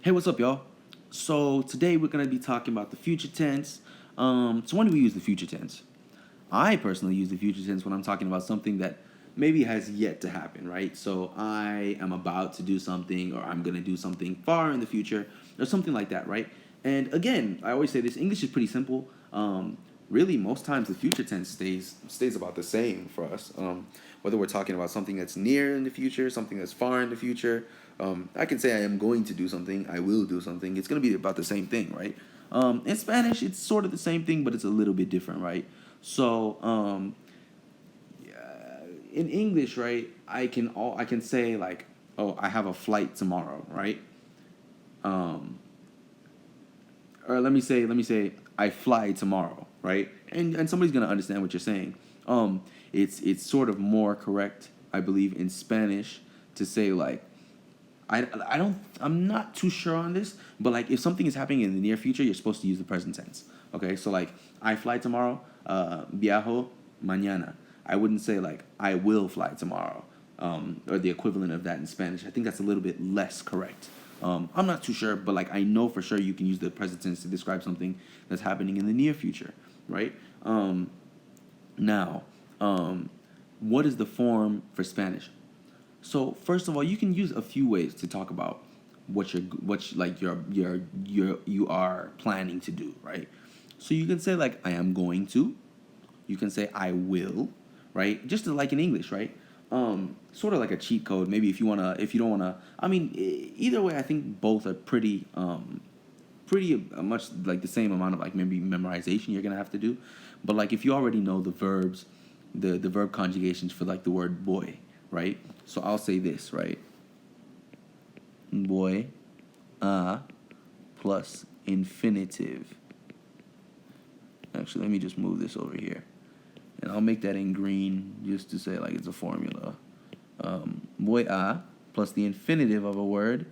Hey, what's up, y'all? So today we're gonna be talking about the future tense. So when do we use the future tense? I personally use the future tense when I'm talking about something that maybe has yet to happen, right? So I am about to do something, or I'm gonna do something far in the future, or something like that, right? And again, I always say this: English is pretty simple. Really, most times the future tense stays about the same for us. Whether we're talking about something that's near in the future, something that's far in the future, I can say I am going to do something, I will do something. It's gonna be about the same thing, right? In Spanish, it's sort of the same thing, but it's a little bit different, right? So in English, right, I can say like, oh, I have a flight tomorrow, right? Um, or let me say I fly tomorrow, right? And somebody's gonna understand what you're saying. It's sort of more correct, I believe, in Spanish to say like I'm not too sure on this, but like if something is happening in the near future, you're supposed to use the present tense. Okay, so like I fly tomorrow, viajo mañana. I wouldn't say like I will fly tomorrow, or the equivalent of that in Spanish. I think that's a little bit less correct. I'm not too sure, but like I know for sure you can use the present tense to describe something that's happening in the near future, right? Now, what is the form for Spanish? So first of all, you can use a few ways to talk about like you are planning to do, right? So you can say like I am going to. You can say I will, right? Just like in English, right? Sort of like a cheat code. Maybe if you don't wanna. I mean, either way, I think both are pretty much like the same amount of like maybe memorization you're gonna have to do. But like if you already know the verbs, the verb conjugations for like the word boy, right? So I'll say this, right? Boy, plus infinitive. Actually, let me just move this over here, and I'll make that in green just to say like it's a formula. Boy plus the infinitive of a word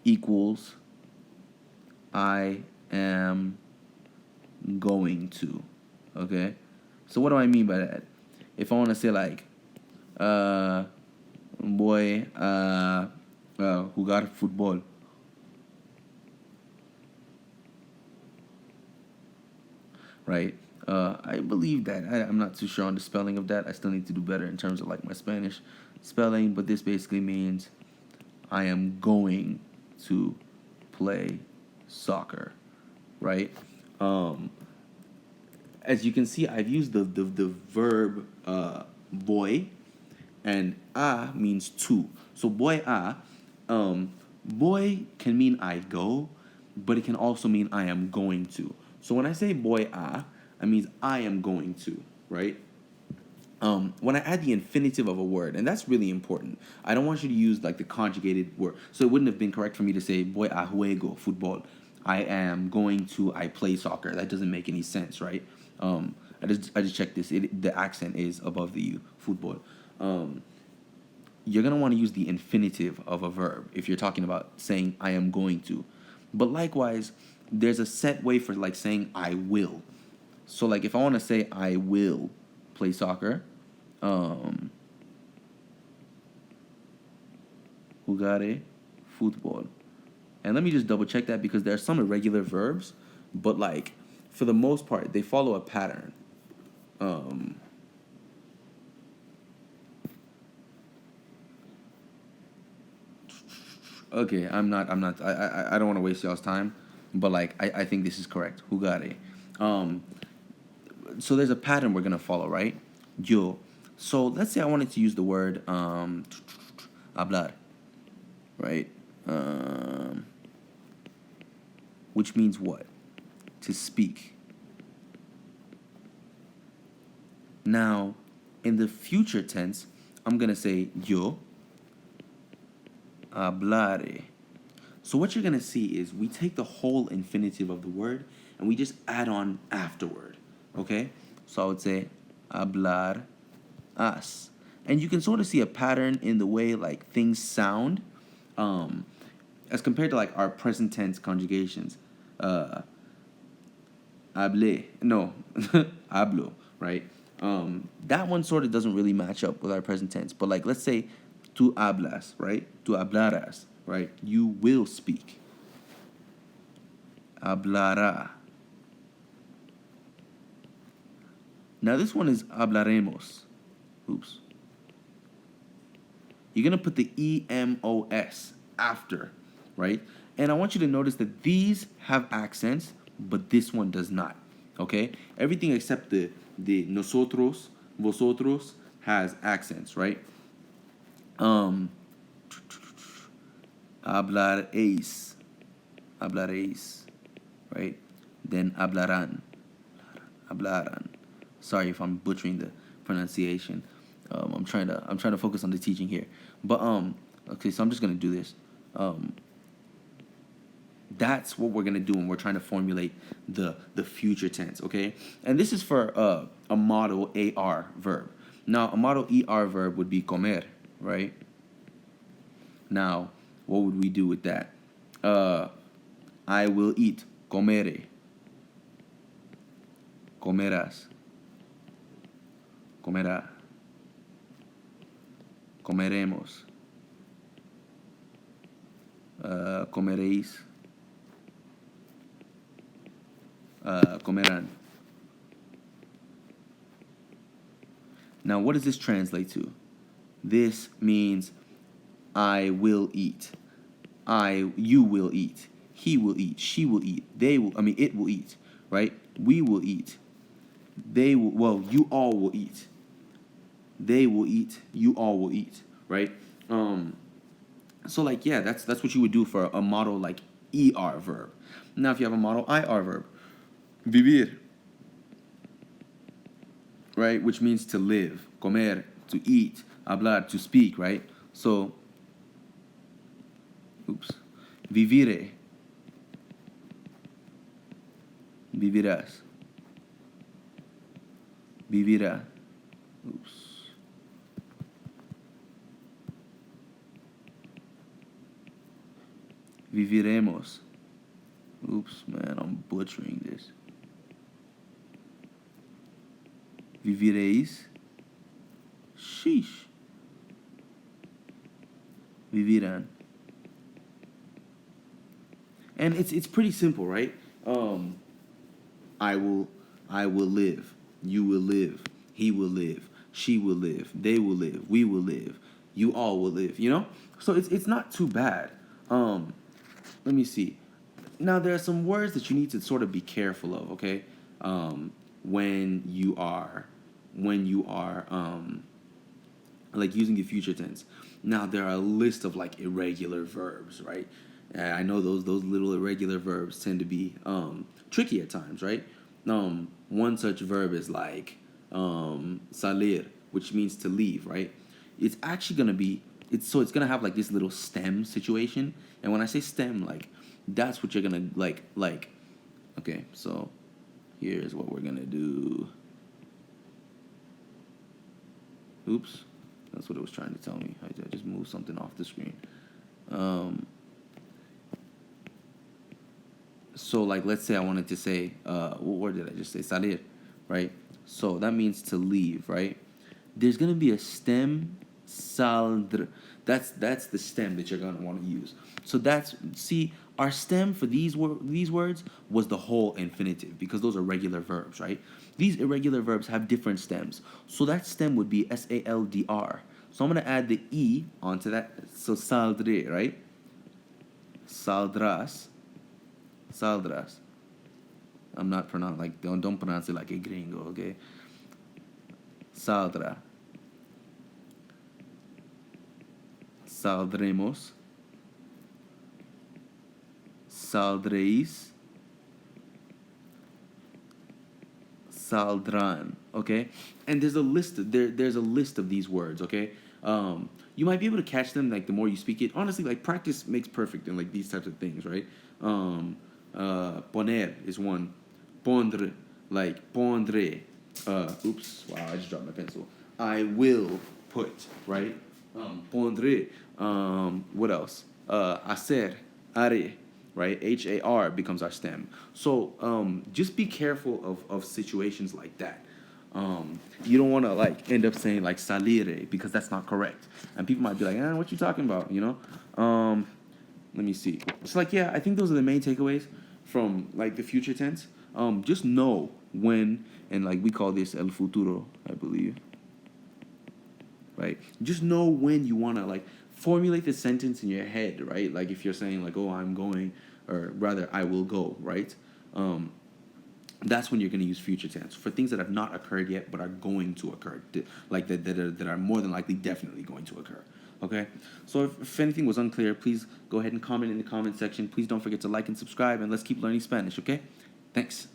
equals I am going to. Okay? So what do I mean by that? If I want to say like boy jugar football, right? I believe that. I'm not too sure on the spelling of that. I still need to do better in terms of like my Spanish spelling, but this basically means I am going to play soccer, right? Um, as you can see, I've used the verb boy, and a means to. So boy can mean I go, but it can also mean I am going to. So when I say boy I means I am going to, right? When I add the infinitive of a word, and that's really important. I don't want you to use like the conjugated word. So it wouldn't have been correct for me to say voy a juego football. I play soccer. That doesn't make any sense, right? I just checked this. The accent is above the U. Football. You're gonna want to use the infinitive of a verb if you're talking about saying I am going to. But likewise, there's a set way for like saying I will. So like if I want to say I will play soccer, um, jugare football. And let me just double check that because there are some irregular verbs, but like for the most part they follow a pattern. Um, okay, I don't want to waste y'all's time, but like I think this is correct. Jugare. Um, so there's a pattern we're gonna follow, right? Yo. So let's say I wanted to use the word hablar, right? Um, which means what? To speak. Now, in the future tense, I'm gonna say yo hablare. So what you're gonna see is we take the whole infinitive of the word and we just add on afterward. Okay? So I would say hablar us. And you can sort of see a pattern in the way like things sound, um, as compared to like our present tense conjugations. Uh, hable, no, hablo, right? That one sort of doesn't really match up with our present tense. But like, let's say tu hablas, right? Tu hablaras, right? You will speak. Hablará. Now this one is hablaremos. Oops. You're going to put the EMOS after, right? And I want you to notice that these have accents, but this one does not, okay? Everything except the nosotros, vosotros has accents, right? Hablaréis, hablaréis, right? Then hablarán, hablarán. Sorry if I'm butchering the pronunciation. I'm trying to focus on the teaching here. But okay, so I'm just gonna do this. That's what we're gonna do when we're trying to formulate the future tense, okay? And this is for a model AR verb. Now, a model ER verb would be comer, right? Now, what would we do with that? I will eat, comere. Comerás. Comerá. Comeremos. Comeréis. Comerán. Now, what does this translate to? This means I will eat. You will eat. He will eat. She will eat. It will eat, right? We will eat. You all will eat. They will eat. You all will eat, right? So like, yeah, that's what you would do for a model like ER verb. Now, if you have a model IR verb, vivir, right, which means to live, comer, to eat, hablar, to speak, right? So, vivire, vivirás, vivirá, viviremos. Oops, man, I'm butchering this. Viviréis. Sheesh. Vivirán. And it's pretty simple, right? I will live. You will live. He will live. She will live. They will live. We will live. You all will live. You know? So it's not too bad. Let me see. Now there are some words that you need to sort of be careful of, okay? When you are like using the future tense. Now there are a list of like irregular verbs, right? I know those little irregular verbs tend to be tricky at times, right? One such verb is like salir, which means to leave, right? It's actually it's gonna have like this little stem situation, and when I say stem, like that's what you're gonna like. Okay, so here's what we're gonna do. Oops, that's what it was trying to tell me. I just moved something off the screen. So like, let's say I wanted to say, what word did I just say? Salir, right? So that means to leave, right? There's gonna be a stem, saldr. That's the stem that you're gonna want to use. So our stem for these words was the whole infinitive because those are regular verbs, right? These irregular verbs have different stems. So that stem would be saldr. So I'm gonna add the e onto that. So saldre, right? Saldrás. Saldrás. I'm not pronouncing like don't pronounce it like a gringo, okay? Saldrá. Saldremos. Saldréis. Saldrán. Okay, and there's a list of these words. Okay, you might be able to catch them like the more you speak it. Honestly, like practice makes perfect in like these types of things, right? Poner is one. Pondre, like pondré. Oops, wow, I just dropped my pencil. I will put, right? Pondré. What else? Hacer, haré, right? HAR becomes our stem. So just be careful of situations like that. You don't want to like end up saying like salire because that's not correct, and people might be like, what you talking about? You know. Let me see. It's like, yeah, I think those are the main takeaways from like the future tense. Just know when, and like we call this el futuro, I believe. Right? Just know when you want to like formulate the sentence in your head, right? Like if you're saying like, oh, I'm going, or rather, I will go, right? Um, that's when you're going to use future tense for things that have not occurred yet but are going to occur, like that are more than likely definitely going to occur. Okay, so if anything was unclear, please go ahead and comment in the comment section. Please don't forget to like and subscribe, and let's keep learning Spanish. Okay, thanks.